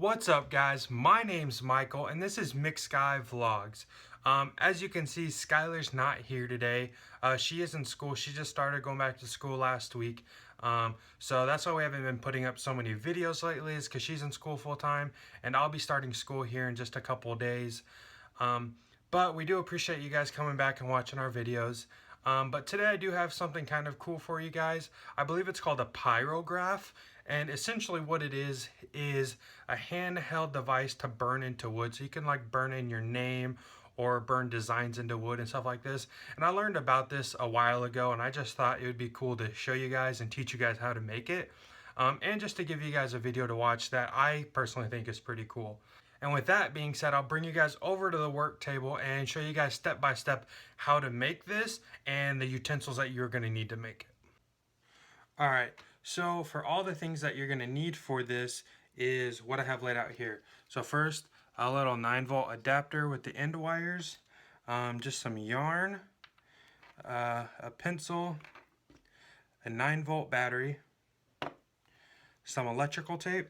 What's up, guys? My name's Michael and this is Mixed Sky Vlogs. As you can see, Skylar's not here today. She is in school. She just started going back to school last week. So that's why we haven't been putting up so many videos lately, is because she's in school full time and I'll be starting school here in just a couple of days. But we do appreciate you guys coming back and watching our videos. But today I do have something kind of cool for you guys. I believe it's called a pyrograph. And essentially what it is a handheld device to burn into wood. So you can like burn in your name or burn designs into wood and stuff like this. And I learned about this a while ago and I just thought it would be cool to show you guys and teach you guys how to make it. And just to give you guys a video to watch that I personally think is pretty cool. And with that being said, I'll bring you guys over to the work table and show you guys step by step how to make this and the utensils that you're going to need to make it. Alright, so for all the things that you're going to need for this is what I have laid out here. So first, a little 9-volt adapter with the end wires, just some yarn, a pencil, a 9-volt battery, some electrical tape,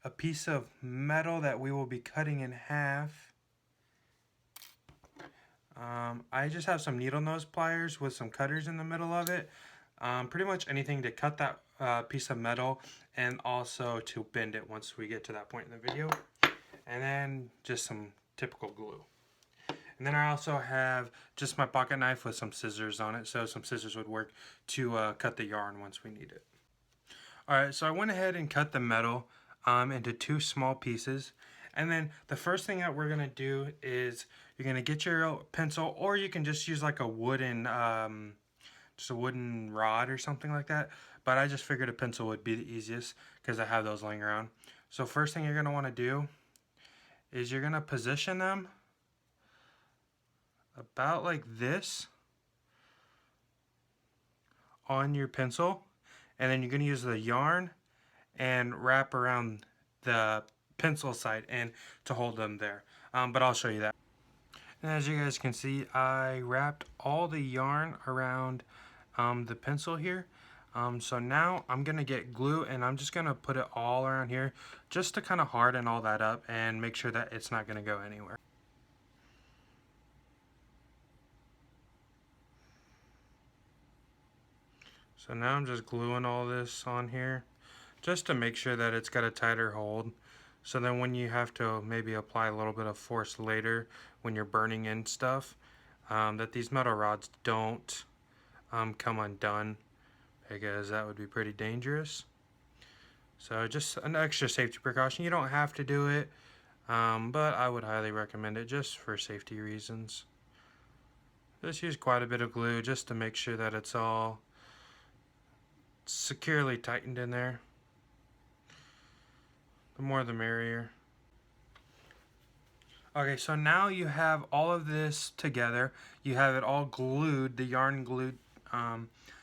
a piece of metal that we will be cutting in half. I just have some needle nose pliers with some cutters in the middle of it. Pretty much anything to cut that piece of metal and also to bend it once we get to that point in the video. And then just some typical glue. And then I also have just my pocket knife with some scissors on it, so some scissors would work to cut the yarn once we need it. Alright, so I went ahead and cut the metal into 2 small pieces. And then the first thing that we're going to do is you're going to get your pencil, or you can just use like a wooden, just a wooden rod or something like that. But I just figured a pencil would be the easiest because I have those laying around. So first thing you're going to want to do is you're going to position them about like this on your pencil. And then you're going to use the yarn and wrap around the pencil side and to hold them there. But I'll show you that. And as you guys can see, I wrapped all the yarn around the pencil here. So now I'm gonna get glue and I'm just gonna put it all around here just to kind of harden all that up and make sure that it's not gonna go anywhere. So now I'm just gluing all this on here just to make sure that it's got a tighter hold. So then when you have to maybe apply a little bit of force later when you're burning in stuff, that these metal rods don't come undone, because that would be pretty dangerous. So just an extra safety precaution. You don't have to do it, but I would highly recommend it just for safety reasons. Just use quite a bit of glue just to make sure that it's all securely tightened in there. The more the merrier. Okay, so now you have all of this together. You have it all glued, the yarn glued.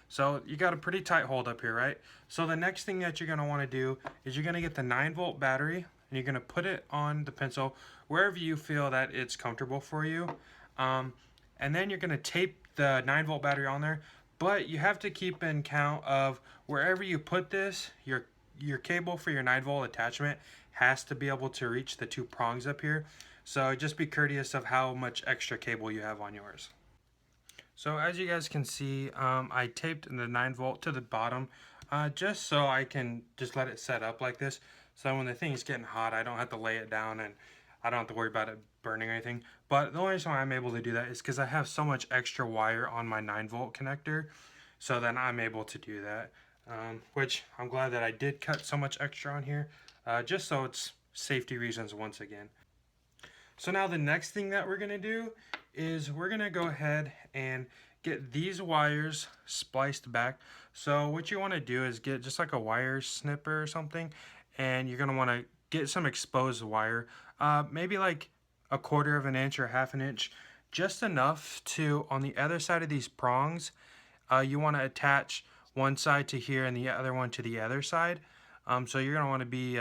So you got a pretty tight hold up here, right? So the next thing that you're going to want to do is you're going to get the 9-volt battery and you're going to put it on the pencil wherever you feel that it's comfortable for you. And then you're going to tape the 9-volt battery on there. But you have to keep in count of wherever you put this, your cable for your 9-volt attachment has to be able to reach the 2 prongs up here. So just be courteous of how much extra cable you have on yours. So as you guys can see, I taped the 9-volt to the bottom just so I can just let it set up like this. So when the thing is getting hot, I don't have to lay it down and I don't have to worry about it burning or anything. But the only reason why I'm able to do that is because I have so much extra wire on my 9-volt connector. So then I'm able to do that. Which I'm glad that I did cut so much extra on here, just so it's safety reasons once again. So now the next thing that we're going to do is we're going to go ahead and get these wires spliced back. So what you want to do is get just like a wire snipper or something, and you're going to want to get some exposed wire, maybe like 1/4 of an inch or 1/2 inch, just enough to, on the other side of these prongs, you want to attach one side to here and the other one to the other side. So you're going to want to be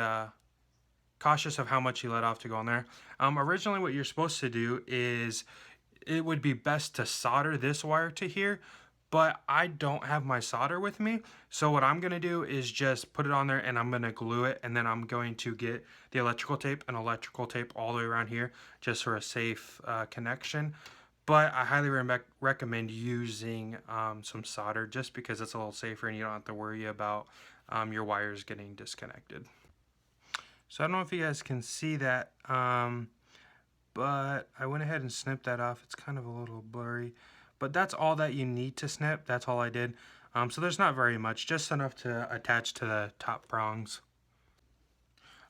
cautious of how much you let off to go on there. Originally what you're supposed to do is it would be best to solder this wire to here, but I don't have my solder with me. So what I'm gonna do is just put it on there and I'm gonna glue it, and then I'm going to get the electrical tape and electrical tape all the way around here just for a safe connection. But I highly recommend using some solder just because it's a little safer and you don't have to worry about your wires getting disconnected. So I don't know if you guys can see that, but I went ahead and snipped that off. It's kind of a little blurry, but that's all that you need to snip. That's all I did. So there's not very much, just enough to attach to the top prongs.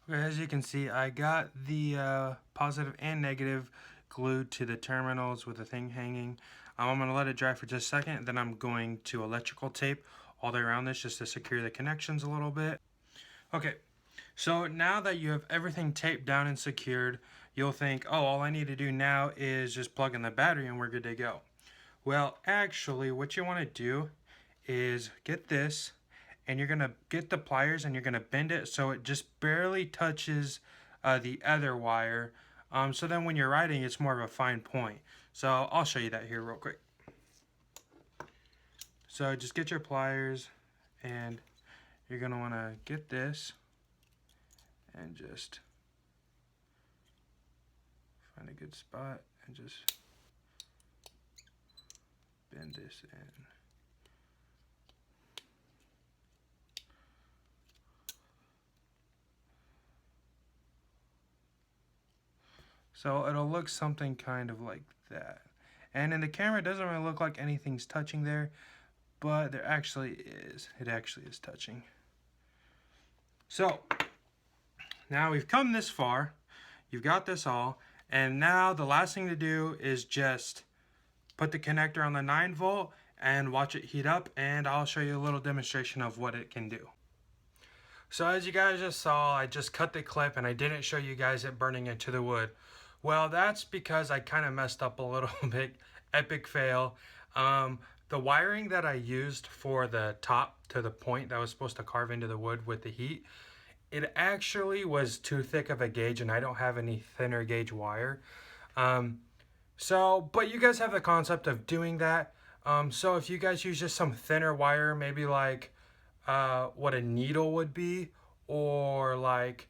Okay, as you can see, I got the positive and negative glued to the terminals with the thing hanging. I'm going to let it dry for just a second, then I'm going to electrical tape all the way around this just to secure the connections a little bit. Okay, so now that you have everything taped down and secured, you'll think, oh, all I need to do now is just plug in the battery and we're good to go. Well, actually, what you want to do is get this, and you're going to get the pliers and you're going to bend it so it just barely touches the other wire. So then when you're riding, it's more of a fine point. So I'll show you that here real quick. So just get your pliers, and you're going to want to get this and just find a good spot and just bend this in. So it'll look something kind of like that. And in the camera, it doesn't really look like anything's touching there, but there actually is. It actually is touching. So now we've come this far. You've got this all. And now the last thing to do is just put the connector on the 9-volt and watch it heat up, and I'll show you a little demonstration of what it can do. So as you guys just saw, I just cut the clip and I didn't show you guys it burning into the wood. Well, that's because I kind of messed up a little bit. Epic fail. The wiring that I used for the top to the point that was supposed to carve into the wood with the heat, it actually was too thick of a gauge, and I don't have any thinner gauge wire. But you guys have the concept of doing that. So if you guys use just some thinner wire, maybe like what a needle would be, or like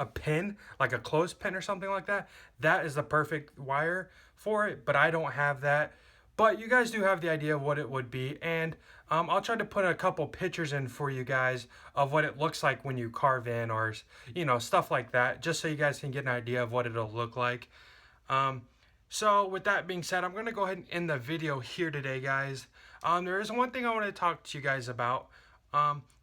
a pin, like a clothespin or something like that, that is the perfect wire for it, but I don't have that. But you guys do have the idea of what it would be, and I'll try to put a couple pictures in for you guys of what it looks like when you carve in, or stuff like that, just so you guys can get an idea of what it'll look like. So with that being said, I'm going to go ahead and end the video here today, guys. There is one thing I want to talk to you guys about.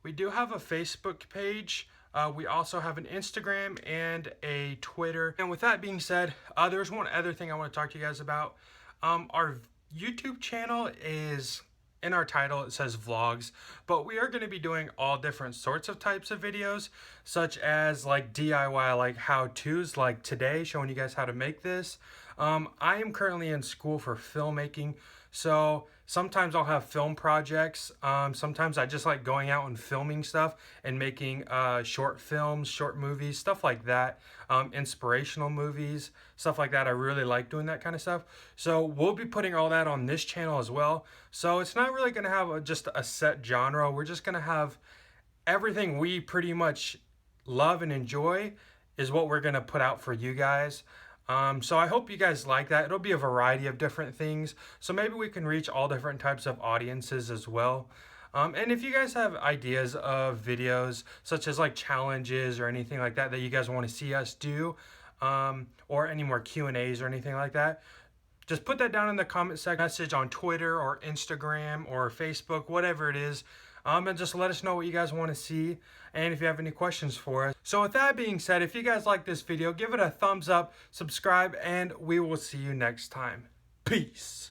We do have a Facebook page. We also have an Instagram and a Twitter. And with that being said, there's one other thing I want to talk to you guys about. Our YouTube channel is, in our title, it says vlogs, but we are going to be doing all different sorts of types of videos, such as like DIY, like how-tos, like today, showing you guys how to make this. I am currently in school for filmmaking, so sometimes I'll have film projects. Sometimes I just like going out and filming stuff and making short films, short movies, stuff like that. Inspirational movies, stuff like that. I really like doing that kind of stuff. So we'll be putting all that on this channel as well. So it's not really going to have just a set genre. We're just going to have everything we pretty much love and enjoy is what we're going to put out for you guys. So I hope you guys like that. It'll be a variety of different things, so maybe we can reach all different types of audiences as well. And if you guys have ideas of videos such as like challenges or anything like that that you guys want to see us do, or any more Q&As or anything like that, just put that down in the comment section, message on Twitter or Instagram or Facebook, whatever it is. And just let us know what you guys want to see, and if you have any questions for us. So with that being said, if you guys like this video, give it a thumbs up, subscribe, and we will see you next time. Peace.